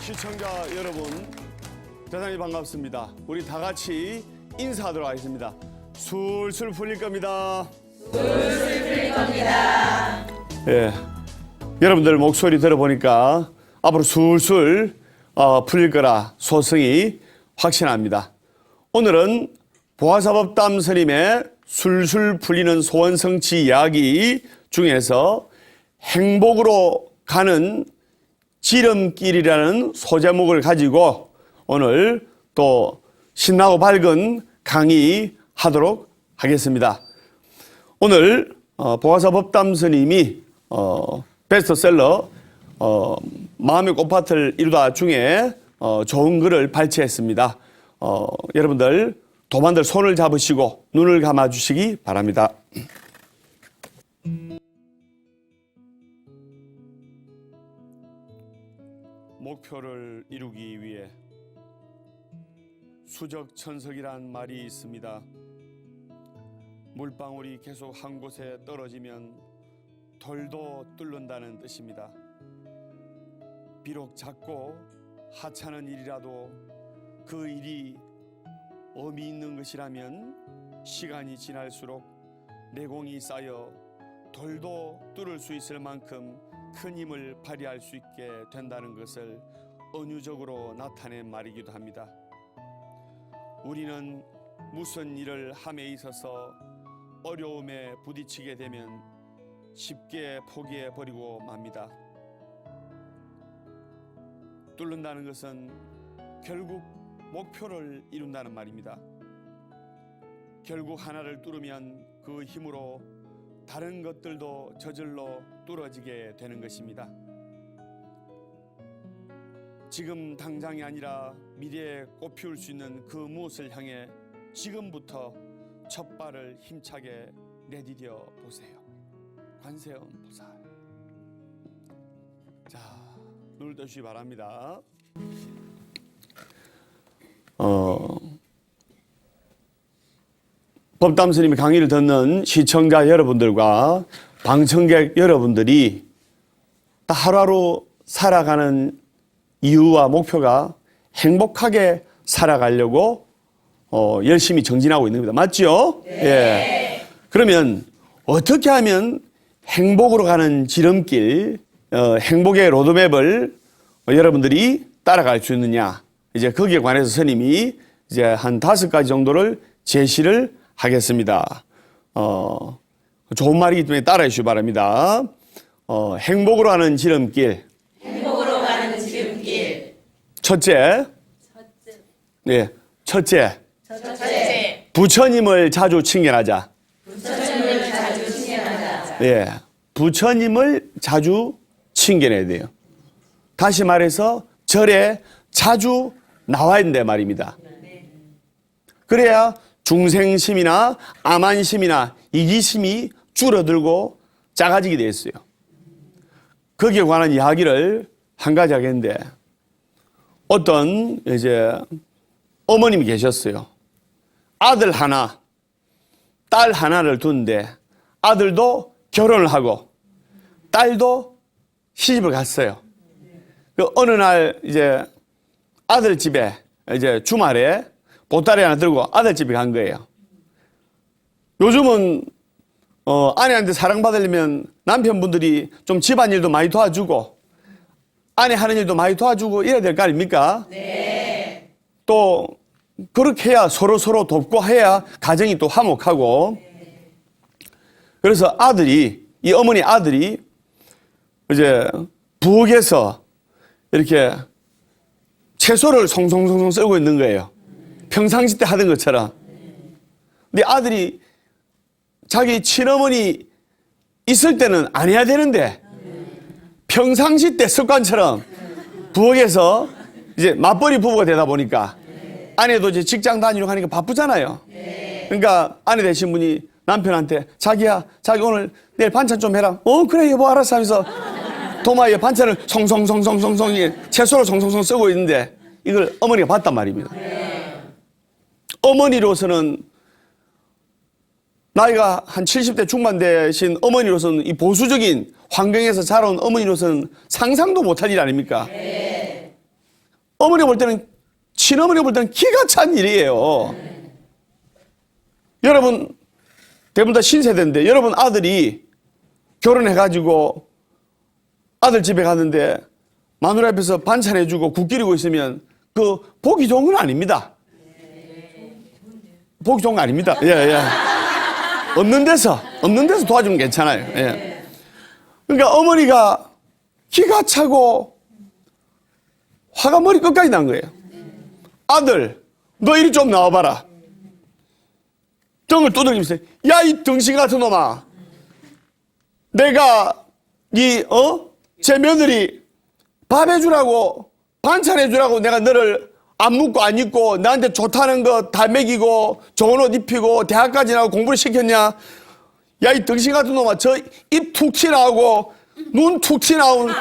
시청자 여러분, 대단히 반갑습니다. 우리 다 같이 인사하도록 하겠습니다. 술술 풀릴 겁니다. 술술 풀릴 겁니다. 예, 여러분들 목소리 들어보니까 앞으로 술술 풀릴 거라 소승이 확신합니다. 오늘은 보아사법담 스님의 술술 풀리는 소원성취 이야기 중에서 행복으로 가는 지름길이라는 소제목을 가지고 오늘 또 신나고 밝은 강의하도록 하겠습니다. 오늘 보아사법담 스님이 베스트셀러 마음의 꽃밭을 이루다 중에 좋은 글을 발췌했습니다. 여러분들 도만들 손을 잡으시고 눈을 감아주시기 바랍니다. 목표를 이루기 위해 수적천석이란 말이 있습니다. 물방울이 계속 한 곳에 떨어지면 돌도 뚫는다는 뜻입니다. 비록 작고 하찮은 일이라도 그 일이 의미 있는 것이라면 시간이 지날수록 내공이 쌓여 돌도 뚫을 수 있을 만큼 큰 힘을 발휘할 수 있게 된다는 것을 은유적으로 나타낸 말이기도 합니다. 우리는 무슨 일을 함에 있어서 어려움에 부딪히게 되면 쉽게 포기해버리고 맙니다. 뚫는다는 것은 결국 목표를 이룬다는 말입니다. 결국 하나를 뚫으면 그 힘으로 다른 것들도 저절로 뚫어지게 되는 것입니다. 지금 당장이 아니라 미래에 꽃피울 수 있는 그 무엇을 향해 지금부터 첫 발을 힘차게 내디뎌 보세요. 관세음 보살. 자, 눈을 뜨시기 바랍니다. 법담 스님의 강의를 듣는 시청자 여러분들과 방청객 여러분들이 하루하루 살아가는 이유와 목표가 행복하게 살아가려고 열심히 정진하고 있는 겁니다. 맞죠? 네. 예. 그러면 어떻게 하면 행복으로 가는 지름길, 행복의 로드맵을 여러분들이 따라갈 수 있느냐? 이제 거기에 관해서 스님이 이제 한 5가지 정도를 제시를 하겠습니다. 좋은 말이기 때문에 따라해 주시기 바랍니다. 행복으로 가는 지름길. 행복으로 가는 지름길. 첫째. 네, 첫째. 부처님을 자주 칭견하자. 부처님을 자주 칭견하자. 예, 부처님을 자주 칭견해야 돼요. 다시 말해서 절에 자주 나와야 된다 말입니다. 그래야 중생심이나 암안심이나 이기심이 줄어들고 작아지게 되어 있어요. 거기에 관한 이야기를 한 가지 하겠는데, 어떤 이제 어머님이 계셨어요. 아들 하나, 딸 하나를 두는데 아들도 결혼을 하고 딸도 시집을 갔어요. 그 어느 날 이제 아들 집에 이제 주말에 보따리 하나 들고 아들 집에 간 거예요. 요즘은 아내한테 사랑받으려면 남편분들이 좀 집안일도 많이 도와주고 아내 하는 일도 많이 도와주고 이래야 될 거 아닙니까? 네. 또 그렇게 해야 서로 돕고 해야 가정이 또 화목하고. 그래서 이 어머니 아들이 이제 부엌에서 이렇게 채소를 송송송송 썰고 있는 거예요. 평상시 때 하던 것처럼. 근데 아들이 자기 친어머니 있을 때는 안 해야 되는데 평상시 때 습관처럼 부엌에서 이제 맞벌이 부부가 되다 보니까 아내도 이제 직장 다니러 가니까 바쁘잖아요. 그러니까 아내 되신 분이 남편한테 자기야, 자기 오늘 내일 반찬 좀 해라. 그래 여보 알았어 하면서 도마에 반찬을 송송송송송송 채소를 송송송 쓰고 있는데 이걸 어머니가 봤단 말입니다. 어머니로서는 나이가 한 70대 중반 되신 어머니로서는 이 보수적인 환경에서 자라온 어머니로서는 상상도 못할 일 아닙니까? 어머니가 볼 때는, 친어머니가 볼 때는 기가 찬 일이에요. 여러분, 대부분 다 신세대인데, 여러분 아들이 결혼해가지고 아들 집에 갔는데 마누라 앞에서 반찬해주고 국 끓이고 있으면 그 보기 좋은 건 아닙니다. 보기 좋은 거 아닙니다. 예, 예. 없는 데서 도와주면 괜찮아요. 예. 그러니까 어머니가 기가 차고 화가 머리 끝까지 난 거예요. 아들, 너 이리 좀 나와봐라. 등을 두들기면서, 야, 이 등신 같은 놈아. 내가 제 며느리 밥 해주라고, 반찬 해주라고 내가 너를 안 묻고 안 입고 나한테 좋다는 거 다 먹이고 좋은 옷 입히고 대학까지 나고 공부를 시켰냐? 야, 이 등신 같은 놈아, 저 입 툭 튀나오고 눈 툭 튀나온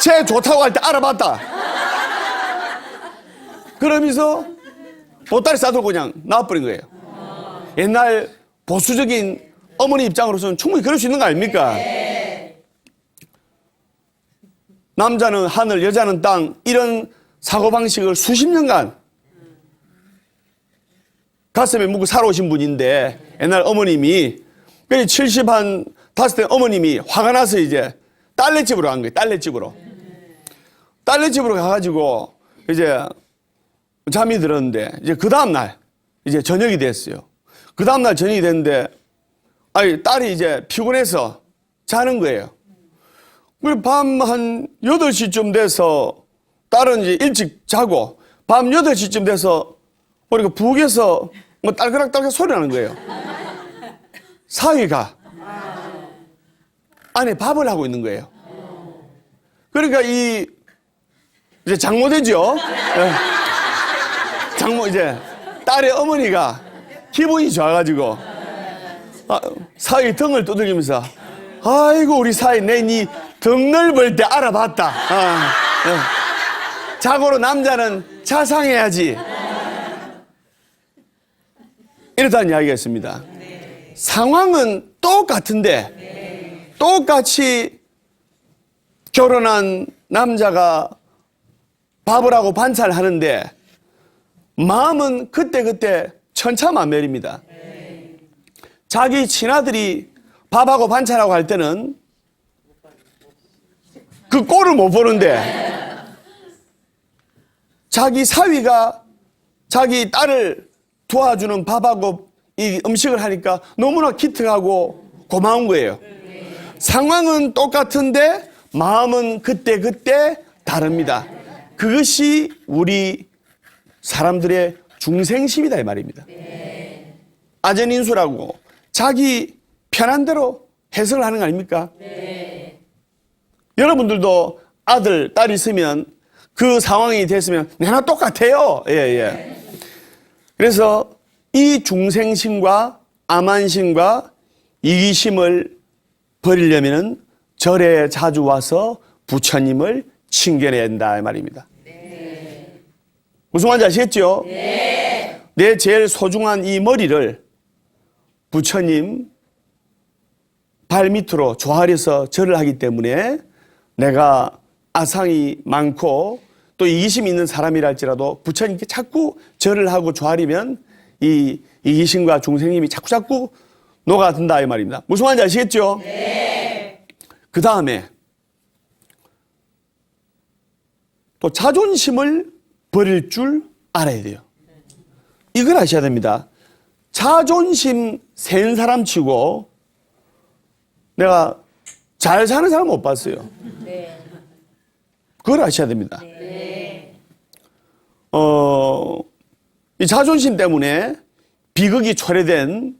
쟤 좋다고 할 때 알아봤다. 그러면서 보따리 싸들고 그냥 나와버린 거예요. 옛날 보수적인 어머니 입장으로서는 충분히 그럴 수 있는 거 아닙니까? 남자는 하늘, 여자는 땅, 이런 사고방식을 수십 년간 가슴에 묻고 살아오신 분인데, 옛날 어머님이, 75대 어머님이 화가 나서 이제 딸네 집으로 간 거예요. 딸네 집으로. 딸네 집으로 가가지고 이제 잠이 들었는데, 이제 그 다음날 이제 저녁이 됐어요. 그 다음날 저녁이 됐는데, 딸이 이제 피곤해서 자는 거예요. 밤 한 8시쯤 돼서 딸은 이제 일찍 자고, 밤 8시쯤 돼서 우리가 부엌에서 뭐 딸그락딸그락 소리 나는 거예요. 사위가 안에 밥을 하고 있는 거예요. 그러니까 이제 장모되죠. 장모, 이제 딸의 어머니가 기분이 좋아가지고 사위 등을 두들기면서, 아이고 우리 사위 내 니 등 넓을 때 알아봤다. 자고로 남자는 자상해야지. 이렇다는 이야기가 있습니다. 상황은 똑같은데, 똑같이 결혼한 남자가 밥을 하고 반찬을 하는데 마음은 그때그때 천차만별입니다. 자기 친아들이 밥하고 반찬하고 할 때는 그 꼴을 못 보는데, 자기 사위가 자기 딸을 도와주는 밥하고 이 음식을 하니까 너무나 기특하고 고마운 거예요. 상황은 똑같은데 마음은 그때그때 다릅니다. 그것이 우리 사람들의 중생심이다 이 말입니다. 아전인수라고 자기 편한 대로 해석을 하는 거 아닙니까? 여러분들도 아들, 딸 있으면 그 상황이 됐으면 내나 똑같아요. 예. 그래서 이 중생심과 암한심과 이기심을 버리려면 절에 자주 와서 부처님을 칭견해야 된다 이 말입니다. 무슨 말인지 아시겠죠? 내 제일 소중한 이 머리를 부처님 발밑으로 조아려서 절을 하기 때문에 내가 아상이 많고 또 이기심이 있는 사람이랄지라도 부처님께 자꾸 절을 하고 조아리면 이 이기심과 중생심이 자꾸 녹아든다 이 말입니다. 무슨 말인지 아시겠죠? 그 다음에 또 자존심을 버릴 줄 알아야 돼요. 이걸 아셔야 됩니다. 자존심 센 사람 치고 내가 잘 사는 사람 못 봤어요. 그걸 아셔야 됩니다. 이 자존심 때문에 비극이 초래된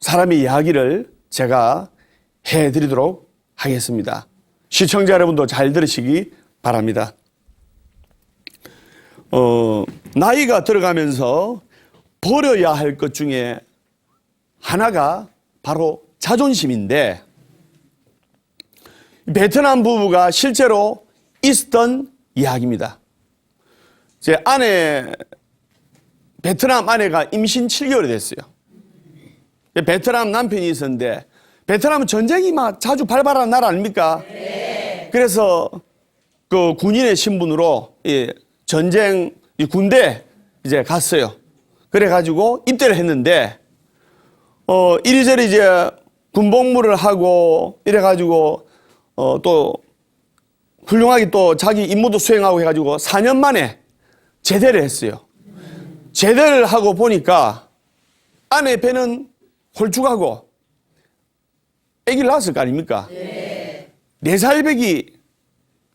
사람의 이야기를 제가 해드리도록 하겠습니다. 시청자 여러분도 잘 들으시기 바랍니다. 나이가 들어가면서 버려야 할 것 중에 하나가 바로 자존심인데, 베트남 부부가 실제로 있었던 이야기입니다. 제 베트남 아내가 임신 7개월이 됐어요. 베트남 남편이 있었는데, 베트남은 전쟁이 막 자주 발발하는 나라 아닙니까? 그래서 그 군인의 신분으로 전쟁 군대 이제 갔어요. 그래가지고 입대를 했는데 이리저리 이제 군복무를 하고 이래가지고 또 훌륭하게 또 자기 임무도 수행하고 해가지고 4년 만에 제대를 했어요. 제대를 하고 보니까 아내 배는 홀쭉하고 아기를 낳았을 거 아닙니까? 네. 4살 배기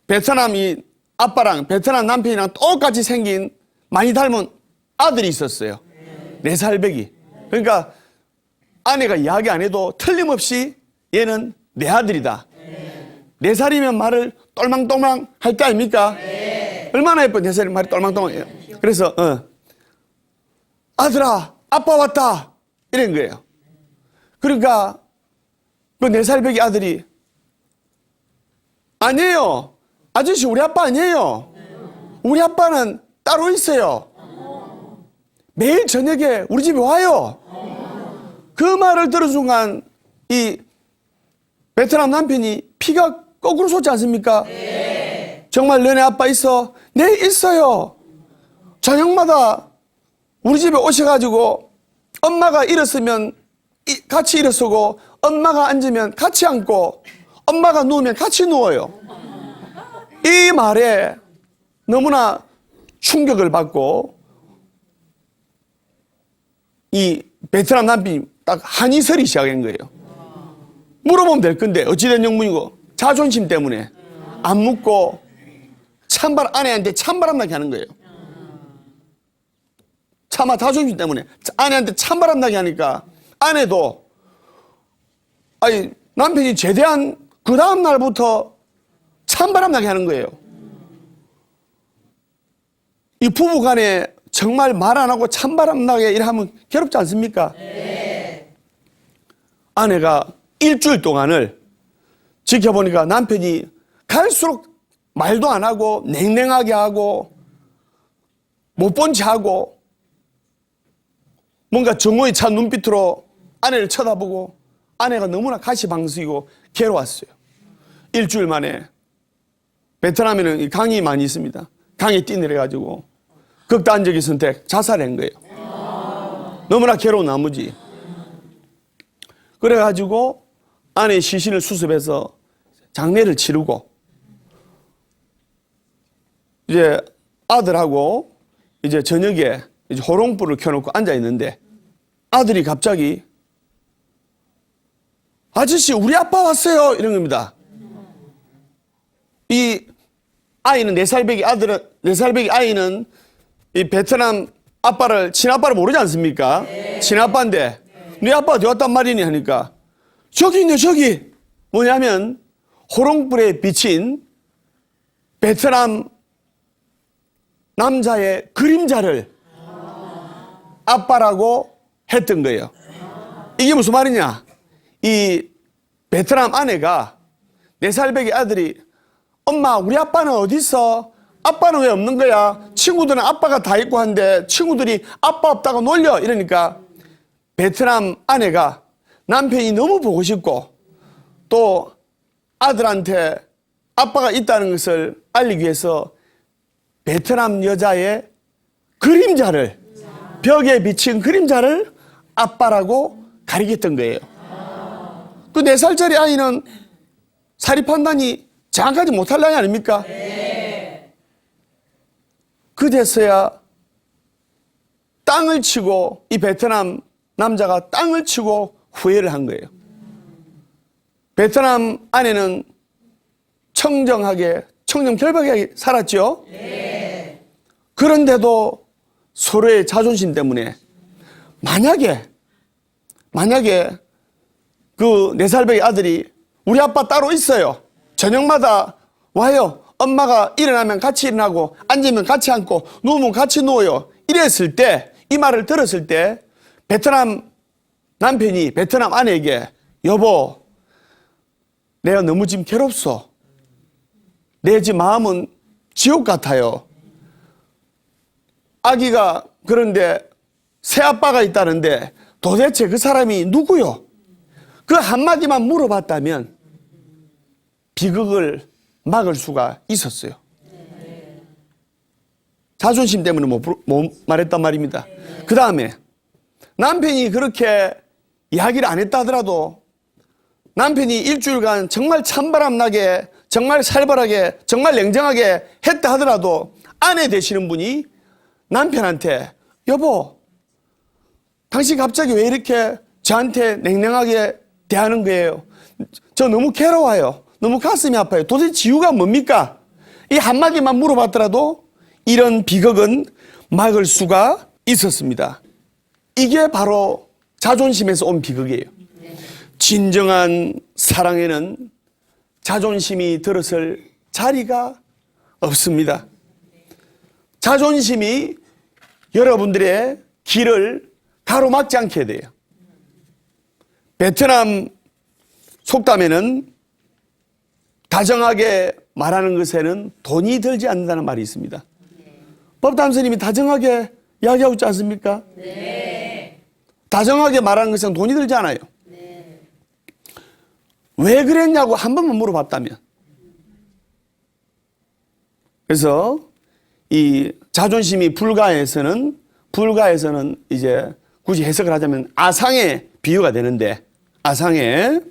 베트남이 아빠랑 베트남 남편이랑 똑같이 생긴 많이 닮은 아들이 있었어요. 4살 배기. 그러니까 아내가 이야기 안 해도 틀림없이 얘는 내 아들이다. 4살이면 말을 똘망똘망 할 때 아닙니까? 얼마나 예뻐 4살이면 말이 똘망똘망해요. 그래서 아들아 아빠 왔다 이런 거예요. 그러니까 그 4살 배기 아들이 아니에요. 아저씨 우리 아빠 아니에요. 우리 아빠는 따로 있어요. 매일 저녁에 우리 집에 와요. 그 말을 들은 순간 이 베트남 남편이 피가 거꾸로 솟지 않습니까? 네. 정말 너네 아빠 있어? 네 있어요. 저녁마다 우리 집에 오셔가지고 엄마가 일었으면 같이 일어서고 엄마가 앉으면 같이 앉고 엄마가 누우면 같이 누워요. 이 말에 너무나 충격을 받고 이 베트남 남편이 딱 한이 서리 시작한 거예요. 물어보면 될 건데 어찌된 영문이고 자존심 때문에 안 묻고 아내한테 찬바람 나게 하는 거예요. 차마 자존심 때문에 아내한테 찬바람 나게 하니까 아내도 남편이 제대한 그 다음 날부터 찬바람 나게 하는 거예요. 이 부부 간에 정말 말 안 하고 찬바람 나게 일하면 괴롭지 않습니까? 네. 아내가 일주일 동안을 지켜보니까 남편이 갈수록 말도 안 하고 냉랭하게 하고 못 본 채 하고 뭔가 정오에 찬 눈빛으로 아내를 쳐다보고 아내가 너무나 가시방석이고 괴로웠어요. 일주일 만에 베트남에는 강이 많이 있습니다. 강에 뛰내려가지고 극단적인 선택 자살한 거예요. 너무나 괴로운 나머지 그래가지고 아내의 시신을 수습해서 장례를 치르고 이제 아들하고 이제 저녁에 이제 호롱불을 켜놓고 앉아 있는데 아들이 갑자기 아저씨 우리 아빠 왔어요 이런 겁니다. 이 아이는 4살 배기 아들은 4살 배기 아이는 이 베트남 아빠를 친아빠를 모르지 않습니까? 네. 친아빠인데 네 아빠가 어디 왔단 말이니 하니까 저기 있네 저기 뭐냐면 호롱불에 비친 베트남 남자의 그림자를 아빠라고 했던 거예요. 이게 무슨 말이냐? 이 베트남 아내가 4살 배기 아들이 엄마 우리 아빠는 어디 있어? 아빠는 왜 없는 거야? 친구들은 아빠가 다 있고 한데 친구들이 아빠 없다고 놀려 이러니까 베트남 아내가 남편이 너무 보고 싶고 또 아들한테 아빠가 있다는 것을 알리기 위해서 베트남 여자의 그림자를 벽에 비친 그림자를 아빠라고 가리켰던 거예요. 그 4살짜리 아이는 사리 판단이 정확하지 못할 나이 아닙니까? 그제서야 땅을 치고 이 베트남 남자가 땅을 치고 후회를 한 거예요. 베트남 아내는 청정결박하게 살았죠. 그런데도 서로의 자존심 때문에 만약에 그 4살 배기 아들이 우리 아빠 따로 있어요. 저녁마다 와요. 엄마가 일어나면 같이 일어나고 앉으면 같이 앉고 누우면 같이 누워요. 이랬을 때 이 말을 들었을 때 베트남 남편이 베트남 아내에게 여보 내가 너무 지금 괴롭소. 내 지금 마음은 지옥 같아요. 아기가 그런데 새아빠가 있다는데 도대체 그 사람이 누구요? 그 한마디만 물어봤다면 비극을 막을 수가 있었어요. 자존심 때문에 못 말했단 말입니다. 그 다음에 남편이 그렇게 이야기를 안 했다 하더라도 남편이 일주일간 정말 찬바람 나게, 정말 살벌하게, 정말 냉정하게 했다 하더라도 아내 되시는 분이 남편한테 여보, 당신 갑자기 왜 이렇게 저한테 냉랭하게 대하는 거예요? 저 너무 괴로워요. 너무 가슴이 아파요. 도대체 이유가 뭡니까? 이 한마디만 물어봤더라도 이런 비극은 막을 수가 있었습니다. 이게 바로 자존심에서 온 비극이에요. 진정한 사랑에는 자존심이 들어설 자리가 없습니다. 자존심이 여러분들의 길을 가로막지 않게 돼요. 베트남 속담에는 다정하게 말하는 것에는 돈이 들지 않는다는 말이 있습니다. 법담 선생님이 다정하게 이야기하고 있지 않습니까? 네. 다정하게 말하는 것은 돈이 들지 않아요. 네. 왜 그랬냐고 한 번만 물어봤다면. 그래서 이 자존심이 불가에서는 이제 굳이 해석을 하자면 아상의 비유가 되는데, 아상의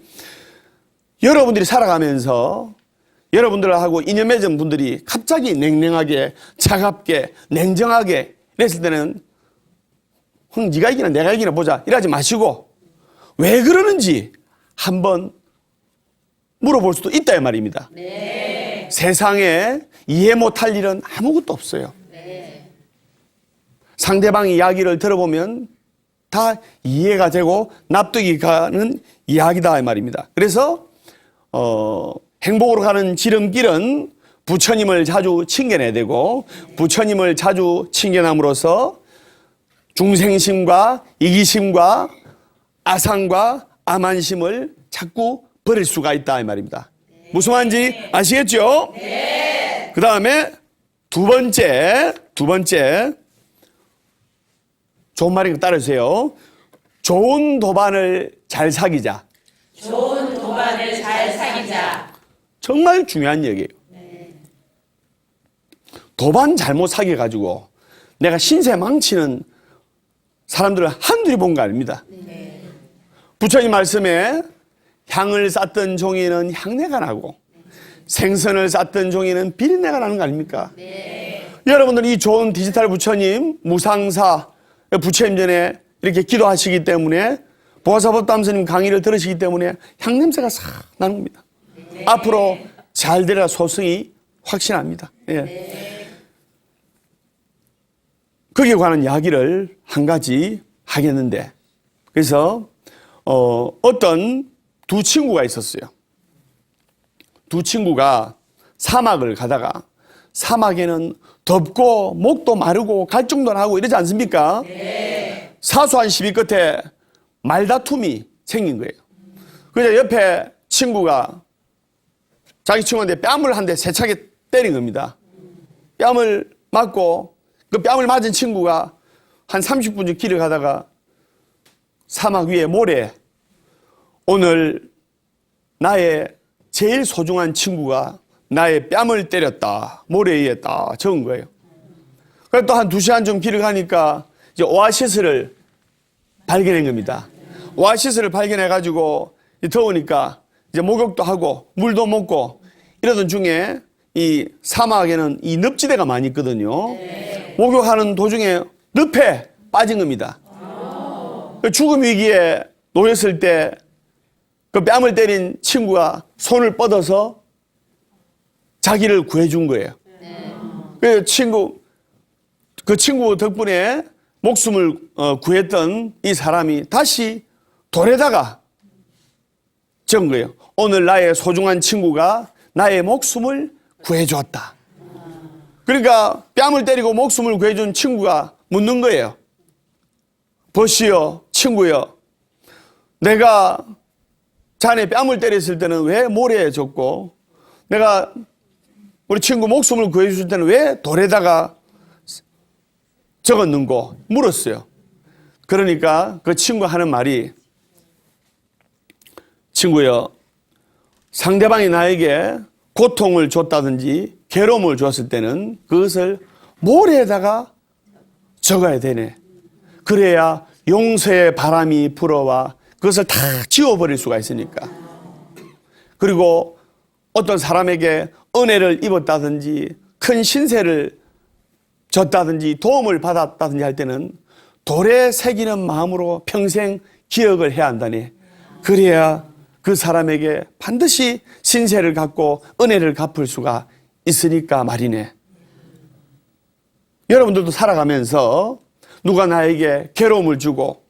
여러분들이 살아가면서 여러분들하고 인연 맺은 분들이 갑자기 냉랭하게, 차갑게, 냉정하게 이랬을 때는 네가 이기나 내가 이기나 보자 이러지 마시고 왜 그러는지 한번 물어볼 수도 있다 이 말입니다. 네. 세상에 이해 못할 일은 아무것도 없어요. 네. 상대방의 이야기를 들어보면 다 이해가 되고 납득이 가는 이야기다 이 말입니다. 그래서 행복으로 가는 지름길은 부처님을 자주 칭견해야 되고, 부처님을 자주 칭견함으로써 중생심과 이기심과 아상과 암한심을 자꾸 버릴 수가 있다 이 말입니다. 무슨 말인지 아시겠죠? 네. 그 다음에 두 번째 좋은 말인 거 따르세요. 좋은 도반을 잘 사귀자. 좋은 도반을 잘 사귀자. 정말 중요한 얘기예요. 도반 잘못 사귀어가지고 내가 신세 망치는 사람들을 한둘이 본 거 아닙니다. 부처님 말씀에 향을 쌓던 종이는 향내가 나고 생선을 쌓던 종이는 비린내가 나는 거 아닙니까? 여러분들 이 좋은 디지털 부처님 무상사 부처님 전에 이렇게 기도하시기 때문에 보아사법담스님 강의를 들으시기 때문에 향냄새가 싹 나는 겁니다. 앞으로 잘 되리라 소승이 확신합니다. 예. 거기에 관한 이야기를 한 가지 하겠는데, 그래서 어떤 두 친구가 있었어요. 두 친구가 사막을 가다가 사막에는 덥고 목도 마르고 갈증도 나고 이러지 않습니까? 네. 사소한 시비 끝에 말다툼이 생긴 거예요. 그래서 옆에 친구가 자기 친구한테 뺨을 한 대 세차게 때린 겁니다. 뺨을 맞고 그 뺨을 맞은 친구가 한 30분 정도 길을 가다가 사막 위에 모래, 오늘 나의 제일 소중한 친구가 나의 뺨을 때렸다. 모래에 의했다. 적은 거예요. 그래서 또 한 2시간 좀 길을 가니까 이제 오아시스를 발견한 겁니다. 오아시스를 발견해가지고 더우니까 이제 목욕도 하고 물도 먹고 이러던 중에 이 사막에는 이 늪지대가 많이 있거든요. 목욕하는 도중에 늪에 빠진 겁니다. 죽음 위기에 놓였을 때 그 뺨을 때린 친구가 손을 뻗어서 자기를 구해준 거예요. 그 친구 덕분에 목숨을 구했던 이 사람이 다시 돌에다가 적은 거예요. 오늘 나의 소중한 친구가 나의 목숨을 구해주었다. 그러니까 뺨을 때리고 목숨을 구해준 친구가 묻는 거예요. 보시오, 친구여. 내가 자네 뺨을 때렸을 때는 왜 모래에 졌고, 내가 우리 친구 목숨을 구해줄 때는 왜 돌에다가 적었는고 물었어요. 그러니까 그 친구 하는 말이, 친구여, 상대방이 나에게 고통을 줬다든지 괴로움을 줬을 때는 그것을 모래에다가 적어야 되네. 그래야 용서의 바람이 불어와 그것을 다 지워버릴 수가 있으니까. 그리고 어떤 사람에게 은혜를 입었다든지 큰 신세를 졌다든지 도움을 받았다든지 할 때는 돌에 새기는 마음으로 평생 기억을 해야 한다니. 그래야 그 사람에게 반드시 신세를 갚고 은혜를 갚을 수가 있으니까 말이네. 여러분들도 살아가면서 누가 나에게 괴로움을 주고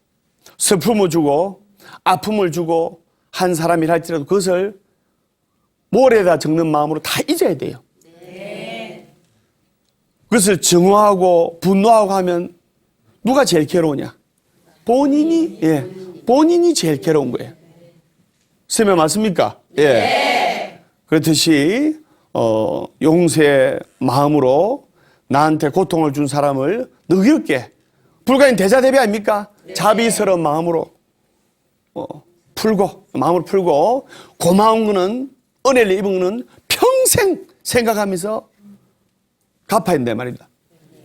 슬픔을 주고 아픔을 주고 한 사람이라 할지라도 그것을 모래에다 적는 마음으로 다 잊어야 돼요. 그것을 증오하고 분노하고 하면 누가 제일 괴로우냐? 본인이, 본인이 제일 괴로운 거예요. 선생님 맞습니까? 예. 그렇듯이, 용서의 마음으로 나한테 고통을 준 사람을 능이롭게, 불가인 대자대비 아닙니까? 자비스러운 마음으로, 마음을 풀고, 고마운 거는, 은혜를 입은 거는 평생 생각하면서 갚아야 된단 말입니다.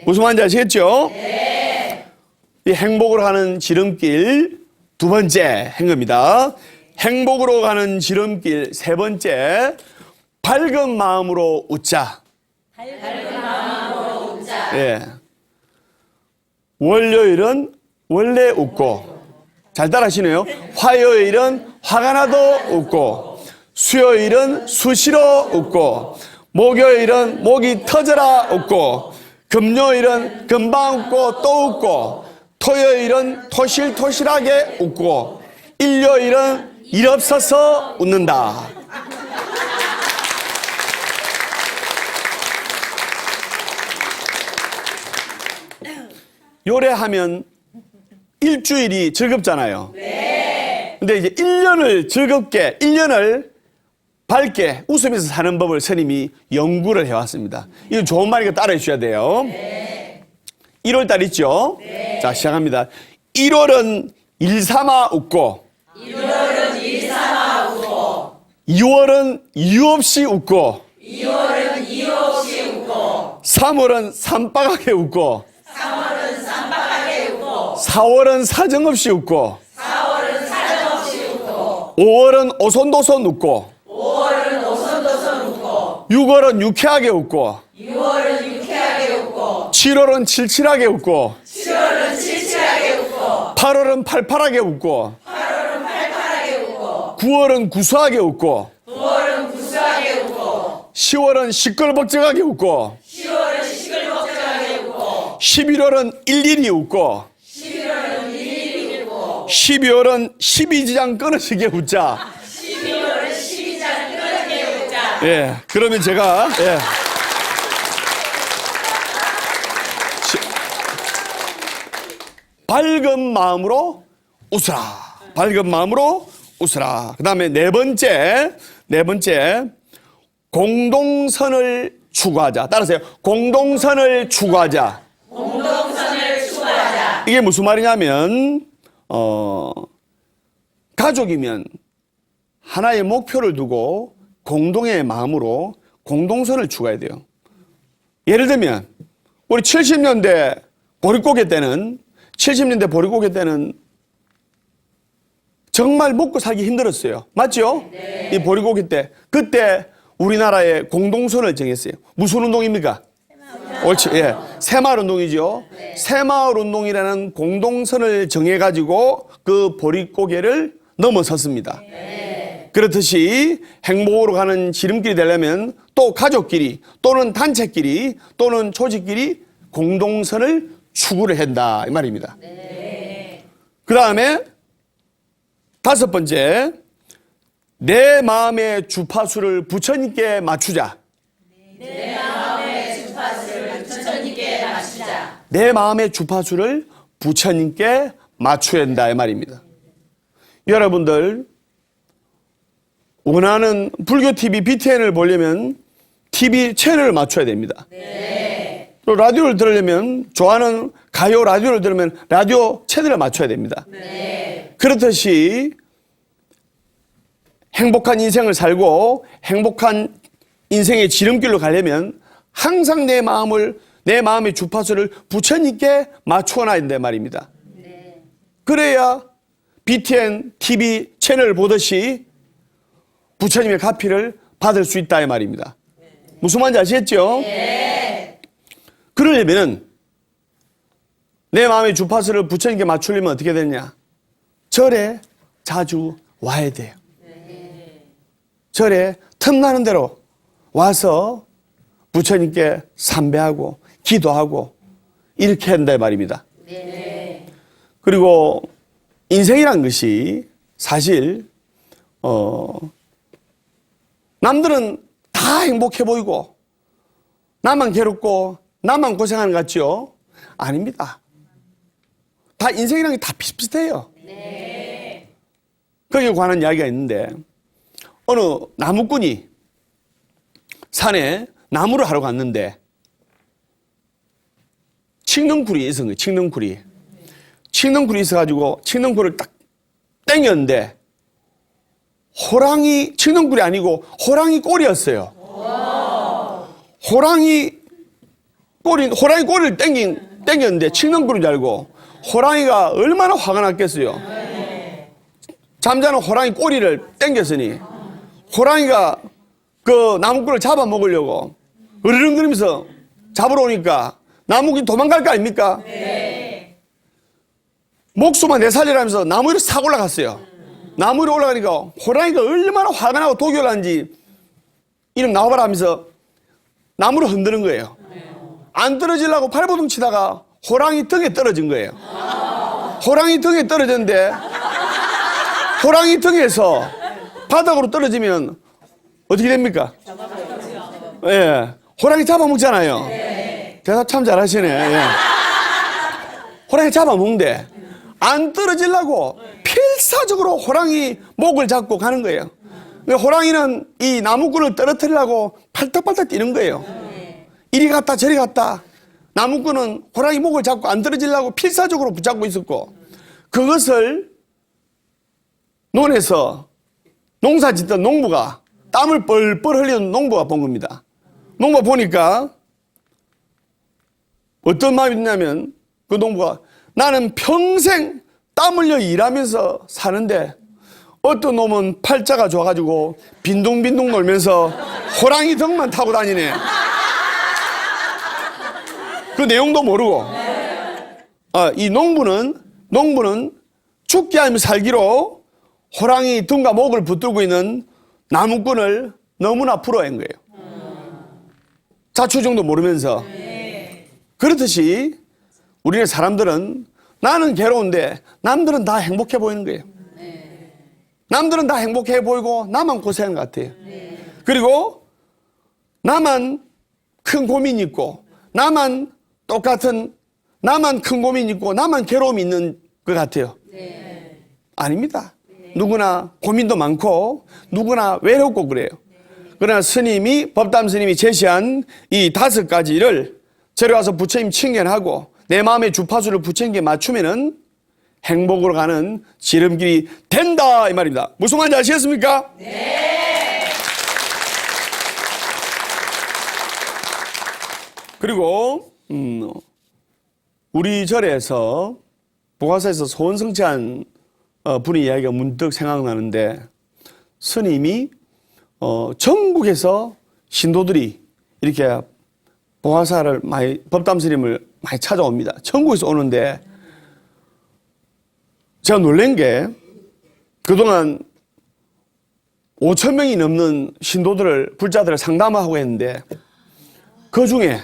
무슨 말인지 아시겠죠? 이 행복으로 가는 지름길 두 번째 행거입니다. 행복으로 가는 지름길 세 번째, 밝은 마음으로 웃자. 밝은 마음으로 웃자. 예. 월요일은 원래 웃고, 잘 따라하시네요. 화요일은 화가 나도 웃고, 수요일은 수시로 웃고, 목요일은 목이 터져라 웃고, 금요일은 금방 웃고 또 웃고, 토요일은 토실토실하게 웃고, 일요일은 일 없어서 웃는다. 요래하면 일주일이 즐겁잖아요. 네. 근데 이제 1년을 즐겁게, 1년을 밝게 웃으면서 사는 법을 스님이 연구를 해왔습니다. 이거 좋은 말이니까 따라해 주셔야 돼요. 네. 1월달 있죠? 네. 자, 시작합니다. 1월은 일삼아 웃고, 1월은 일삼아 웃고, 2월은 이유 없이 웃고, 2월은 이유 없이 웃고, 3월은 산박하게 웃고, 3월은 쌈박하게 웃고, 4월은 사정없이 웃고, 4월은 사정없이 웃고, 5월은 오손도손 웃고, 5월은 오손도손 웃고, 6월은 유쾌하게 웃고, 6월은 유쾌하게 웃고, 7월은 칠칠하게 웃고, 7월은 칠칠하게 웃고, 8월은 팔팔하게 웃고, 8월은 팔팔하게 웃고, 9월은 구수하게 웃고, 9월은 구수하게 웃고, 10월은 시끌벅적하게 웃고, 10월은 시끌벅적하게 웃고, 11월은 일일이 웃고, 11월은 일일이 웃고, 12월은 12지장 끊어지게 웃자. 12월은 12장 끊어지게 웃자. 예, 그러면 제가, 밝은 마음으로 웃으라. 밝은 마음으로 웃으라. 그 다음에 네 번째, 공동선을 추구하자. 따라하세요. 공동선을 추구하자. 공동선을 추구하자. 이게 무슨 말이냐면, 가족이면 하나의 목표를 두고 공동의 마음으로 공동선을 추구해야 돼요. 예를 들면, 우리 70년대 보릿고개 때는 정말 먹고 살기 힘들었어요. 맞죠? 네. 이 보릿고개 때. 그때 우리나라의 공동선을 정했어요. 무슨 운동입니까? 옳지. 예. 새마을 운동이죠. 네. 새마을 운동이라는 공동선을 정해가지고 그 보릿고개를 넘어섰습니다. 네. 그렇듯이 행복으로 가는 지름길이 되려면 또 가족끼리 또는 단체끼리 또는 조직끼리 공동선을 추구를 한다. 이 말입니다. 네. 그 다음에 다섯 번째, 내 마음의 주파수를 부처님께 맞추자. 내 마음의 주파수를 부처님께 맞추자. 내 마음의 주파수를 부처님께 맞춰야 한다. 이 말입니다. 여러분들, 원하는 불교 TV BTN을 보려면 TV 채널을 맞춰야 됩니다. 네. 또 라디오를 들으려면 좋아하는 가요 라디오를 들으면 라디오 채널을 맞춰야 됩니다. 네. 그렇듯이 행복한 인생을 살고 행복한 인생의 지름길로 가려면 항상 내 마음을 내 마음의 주파수를 부처님께 맞추어 놔야 된단 말입니다. 그래야 BTN TV 채널을 보듯이 부처님의 가피를 받을 수 있다 이 말입니다. 무슨 말인지 아시겠죠? 그러려면은 내 마음의 주파수를 부처님께 맞추려면 어떻게 되느냐? 절에 자주 와야 돼요. 절에 틈나는 대로 와서 부처님께 삼배하고 기도하고 이렇게 한다 말입니다. 그리고 인생이란 것이 사실 남들은 다 행복해 보이고 나만 괴롭고 나만 고생하는 것 같죠? 아닙니다. 다 인생이란 게 다 비슷비슷해요. 거기에 관한 이야기가 있는데 어느 나무꾼이 산에 나무를 하러 갔는데 칡넝쿨이 있었는 거예요. 칡넝쿨이. 칡넝쿨이 있어가지고 칡넝쿨을 딱 땡겼는데 호랑이, 칡넝쿨이 아니고 호랑이 꼬리였어요. 호랑이 꼬리를 땡겼는데 칡넝쿨인 줄 알고 호랑이가 얼마나 화가 났겠어요. 잠자는 호랑이 꼬리를 땡겼으니 호랑이가 그 나무꾼을 잡아먹으려고 으르렁거리면서 잡으러 오니까 나무꾼이 도망갈 거 아닙니까? 목숨만 내살리라면서 나무 위로 싹 올라갔어요. 나무 위로 올라가니까 호랑이가 얼마나 화가 나고 독이 올라는지 이놈 나와봐라 하면서 나무를 흔드는 거예요. 안 떨어지려고 발버둥 치다가 호랑이 등에 떨어진 거예요. 호랑이 등에 떨어졌는데 호랑이 등에서 바닥으로 떨어지면 어떻게 됩니까? 예, 호랑이 잡아먹잖아요. 대답 참 잘하시네. 예. 호랑이 잡아먹는데 안 떨어지려고 필사적으로 호랑이 목을 잡고 가는 거예요. 호랑이는 이 나무꾼을 떨어뜨리려고 팔딱팔딱 뛰는 거예요. 이리 갔다 저리 갔다. 나무꾼은 호랑이 목을 잡고 안 떨어지려고 필사적으로 붙잡고 있었고 그것을 논에서 농사 짓던 농부가 땀을 뻘뻘 흘리는 농부가 본 겁니다. 농부가 보니까 어떤 마음이 드냐면 그 농부가 나는 평생 땀 흘려 일하면서 사는데 어떤 놈은 팔자가 좋아가지고 빈둥빈둥 놀면서 호랑이 덕만 타고 다니네. 그 내용도 모르고 이 농부는 죽기 아니면 살기로 호랑이 등과 목을 붙들고 있는 나무꾼을 너무나 부러워한 거예요. 자초정도 모르면서. 그렇듯이 우리는 사람들은 나는 괴로운데 남들은 다 행복해 보이는 거예요. 남들은 다 행복해 보이고 나만 고생하는 것 같아요. 그리고 나만 큰 고민이 있고 나만 큰 고민이 있고 나만 괴로움이 있는 것 같아요. 아닙니다. 누구나 고민도 많고 누구나 외롭고 그래요. 그러나 법담 스님이 제시한 이 5가지를 저리 와서 부처님 칭견하고 내 마음의 주파수를 부처님께 맞추면은 행복으로 가는 지름길이 된다 이 말입니다. 무슨 말인지 아시겠습니까? 네. 그리고 우리 절에서 보화사에서 소원성취한 분의 이야기가 문득 생각나는데 스님이 전국에서 신도들이 이렇게 보화사를 법담 스님을 많이 찾아옵니다. 전국에서 오는데 제가 놀란 게 그동안 5,000명이 넘는 신도들을 불자들을 상담하고 했는데 그 중에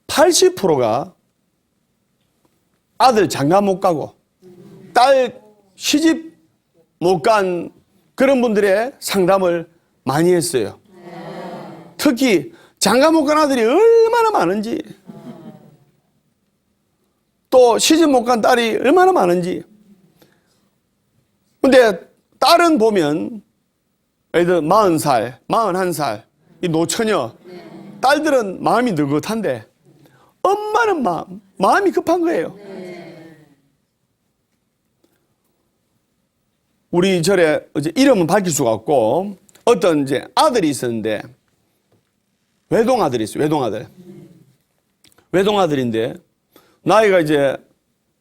80%가 아들 장가 못 가고 딸 시집 못 간 그런 분들의 상담을 많이 했어요. 특히 장가 못 간 아들이 얼마나 많은지 또 시집 못 간 딸이 얼마나 많은지. 근데 딸은 보면 예를 들어 40살, 41살 이 노처녀 딸들은 마음이 느긋한데 엄마는 마음이 급한 거예요. 우리 절에 이제 이름은 밝힐 수가 없고 어떤 이제 아들이 있었는데 외동아들이 있어요. 외동아들. 외동아들인데 나이가 이제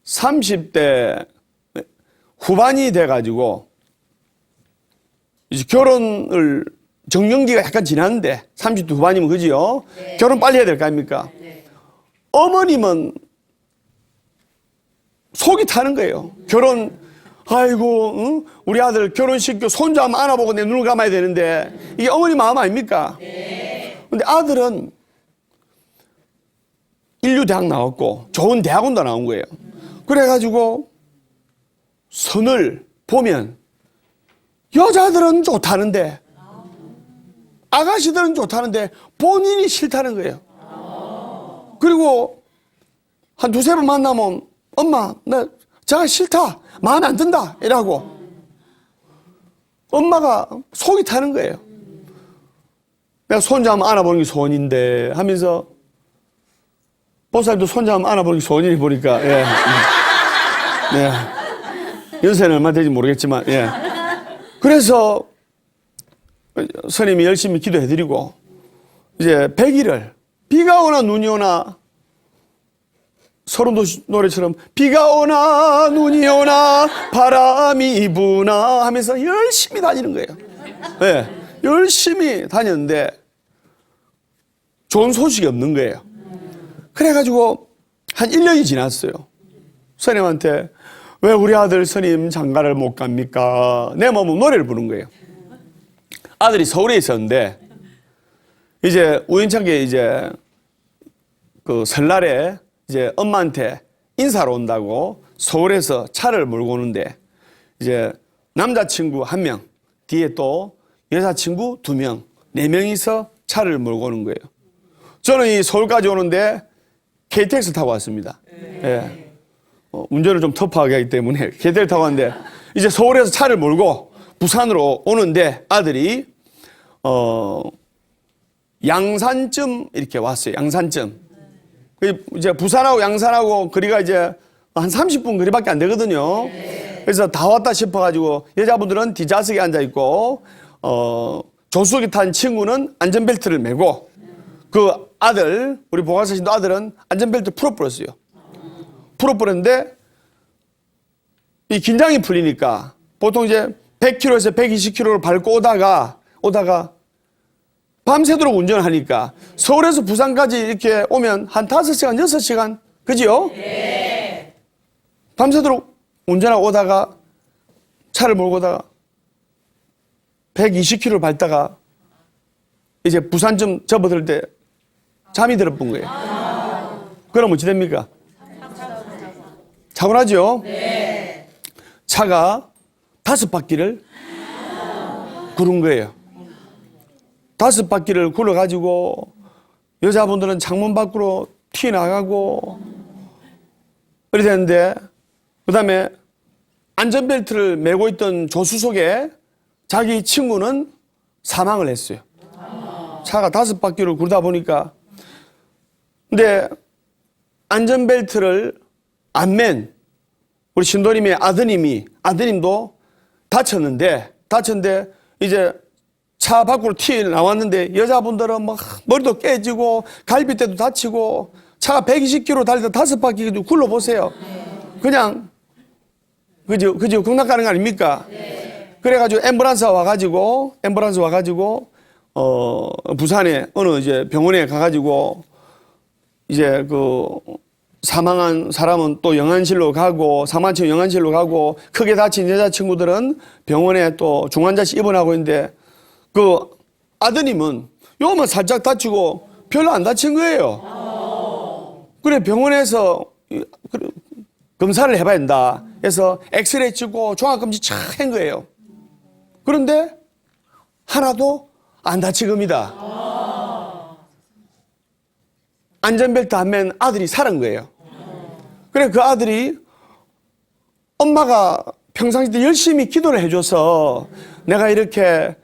30대 후반이 돼가지고 이제 결혼을 정년기가 약간 지났는데 30대 후반이면 그지요? 네. 결혼 빨리 해야 될 거 아닙니까? 네. 어머님은 속이 타는 거예요. 결혼, 아이고, 응? 우리 아들 결혼시켜 손주 한번 안아보고 내 눈을 감아야 되는데 이게 어머니 마음 아닙니까? 네. 근데 아들은 인류대학 나왔고 좋은 대학원도 나온 거예요. 그래가지고 선을 보면 여자들은 좋다는데 아가씨들은 좋다는데 본인이 싫다는 거예요. 그리고 한 두세 번 만나면 엄마 나 저가 싫다 마음에 안 든다 이라고 엄마가 속이 타는 거예요. 내가 손자 한번 안아보는 게 소원인데 하면서 보살도 손자 한번 안아보는 게 소원이니 보니까 예. 네. 연세는 얼마 되지 모르겠지만 예. 그래서 스님이 열심히 기도해드리고 이제 100일을 비가 오나 눈이 오나 서른도시 노래처럼 비가 오나 눈이 오나 바람이 부나 하면서 열심히 다니는 거예요. 네, 열심히 다녔는데 좋은 소식이 없는 거예요. 그래가지고 한 1년이 지났어요. 스님한테 왜 우리 아들 스님 장가를 못 갑니까? 내 몸은 노래를 부른 거예요. 아들이 서울에 있었는데 이제 우연찮게 이제 그 설날에 이제 엄마한테 인사로 온다고 서울에서 차를 몰고 오는데 이제 남자친구 1명, 뒤에 또 여자친구 2명, 4명이서 차를 몰고 오는 거예요. 저는 이 서울까지 오는데 KTX 타고 왔습니다. 예. 운전을 좀 터프하게 하기 때문에 KTX 타고 왔는데 이제 서울에서 차를 몰고 부산으로 오는데 아들이 양산쯤 이렇게 왔어요. 양산쯤. 이제 부산하고 양산하고 거리가 이제 한 30분 거리밖에 안 되거든요. 그래서 다 왔다 싶어가지고 여자분들은 뒷좌석에 앉아 있고 조수석에 탄 친구는 안전벨트를 매고 그 아들 우리 보관사신도 아들은 안전벨트 풀어버렸어요. 풀어버렸는데 이 긴장이 풀리니까 보통 이제 100km에서 120km를 밟고 오다가 밤새도록 운전하니까 서울에서 부산까지 이렇게 오면 한 5시간, 6시간 그지요? 네. 밤새도록 운전하고 오다가 차를 몰고 오다가 120km를 밟다가 이제 부산쯤 접어들 때 잠이 들어본 거예요. 그럼 어찌 됩니까? 사고 나죠? 네. 차가 5바퀴를 구른 거예요. 5바퀴를 굴러가지고 여자분들은 창문 밖으로 튀어나가고 그래 되는데 그 다음에 안전벨트를 메고 있던 조수석에 자기 친구는 사망을 했어요. 차가 5바퀴를 굴다 보니까 근데 안전벨트를 안 맨 우리 신도님의 아드님도 다쳤는데 이제 차 밖으로 튀어나왔는데 여자분들은 막 머리도 깨지고 갈비뼈도 다치고 차가 120km 달리다 5바퀴 굴러보세요. 그냥 그죠 극락 가는 거 아닙니까? 그래가지고 앰뷸런스 와가지고 부산에 어느 이제 병원에 가가지고 이제 그 사망한 사람은 또 영안실로 가고 사망친 영안실로 가고 크게 다친 여자친구들은 병원에 또 중환자실 입원하고 있는데 그 아드님은 요만 살짝 다치고 별로 안 다친 거예요. 그래 병원에서 검사를 해봐야 된다 해서 엑스레이 찍고 종합검진 촥 한 거예요. 그런데 하나도 안 다친 겁니다. 안전벨트 안 맨 아들이 살은 거예요. 그래 그 아들이 엄마가 평상시 때 열심히 기도를 해줘서 내가 이렇게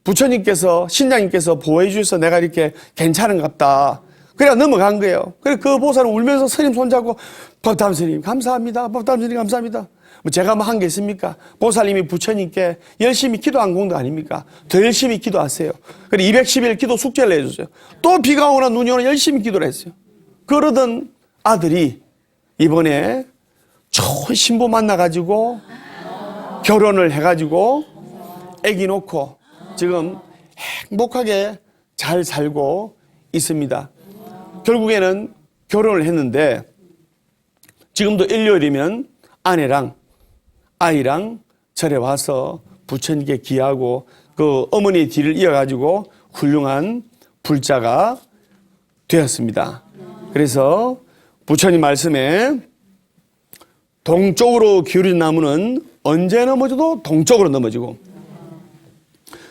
부처님께서 신장님께서 보호해 주셔서 내가 이렇게 괜찮은갑다. 그래 넘어간 거예요. 그래 그 보살은 울면서 스님 손잡고 법담 스님 감사합니다. 법담 스님 감사합니다. 뭐 제가 뭐 한 게 있습니까? 보살님이 부처님께 열심히 기도한 공도 아닙니까? 더 열심히 기도하세요. 그리고 210일 기도 숙제를 해줬어요. 또 비가 오나 눈이 오나 열심히 기도를 했어요. 그러던 아들이 이번에 좋은 신부 만나가지고 결혼을 해가지고 아기 놓고 지금 행복하게 잘 살고 있습니다. 결국에는 결혼을 했는데 지금도 일요일이면 아내랑 아이랑 절에 와서 부처님께 기하고 그 어머니의 뒤를 이어가지고 훌륭한 불자가 되었습니다. 그래서 부처님 말씀에 동쪽으로 기울인 나무는 언제 넘어져도 동쪽으로 넘어지고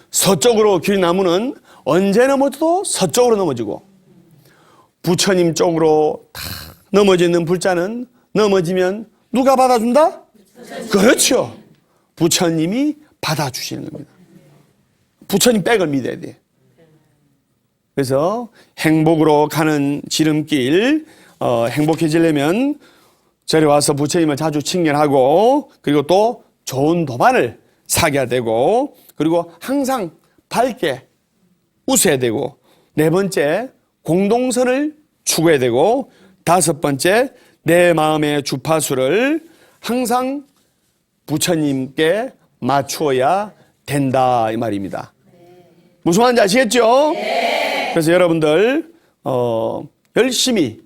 서쪽으로 기울인 나무는 언제 넘어져도 서쪽으로 넘어지고 부처님 쪽으로 다 넘어지는 불자는 넘어지면 누가 받아준다? 그렇죠. 부처님이 받아주시는 겁니다. 부처님 백을 믿어야 돼. 그래서 행복으로 가는 지름길, 행복해지려면 절에 와서 부처님을 자주 칭견하고 그리고 또 좋은 도반을 사귀어야 되고 그리고 항상 밝게 웃어야 되고 네 번째 공동선을 추구해야 되고 다섯 번째 내 마음의 주파수를 항상 부처님께 맞추어야 된다 이 말입니다. 무슨 말인지 아시겠죠? 네. 그래서 여러분들 열심히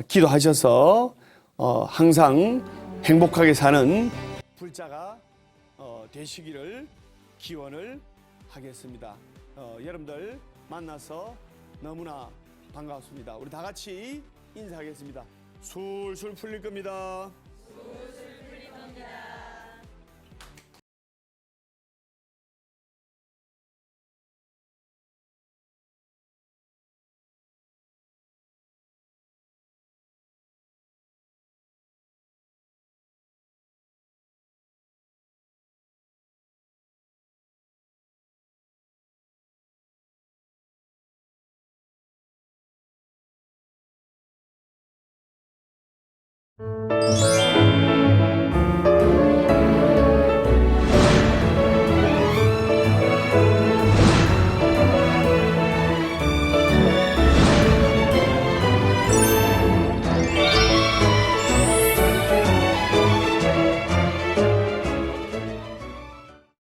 기도하셔서 항상 행복하게 사는 불자가 되시기를 기원을 하겠습니다. 여러분들 만나서 너무나 반갑습니다. 우리 다 같이 인사하겠습니다. 술술 풀릴 겁니다.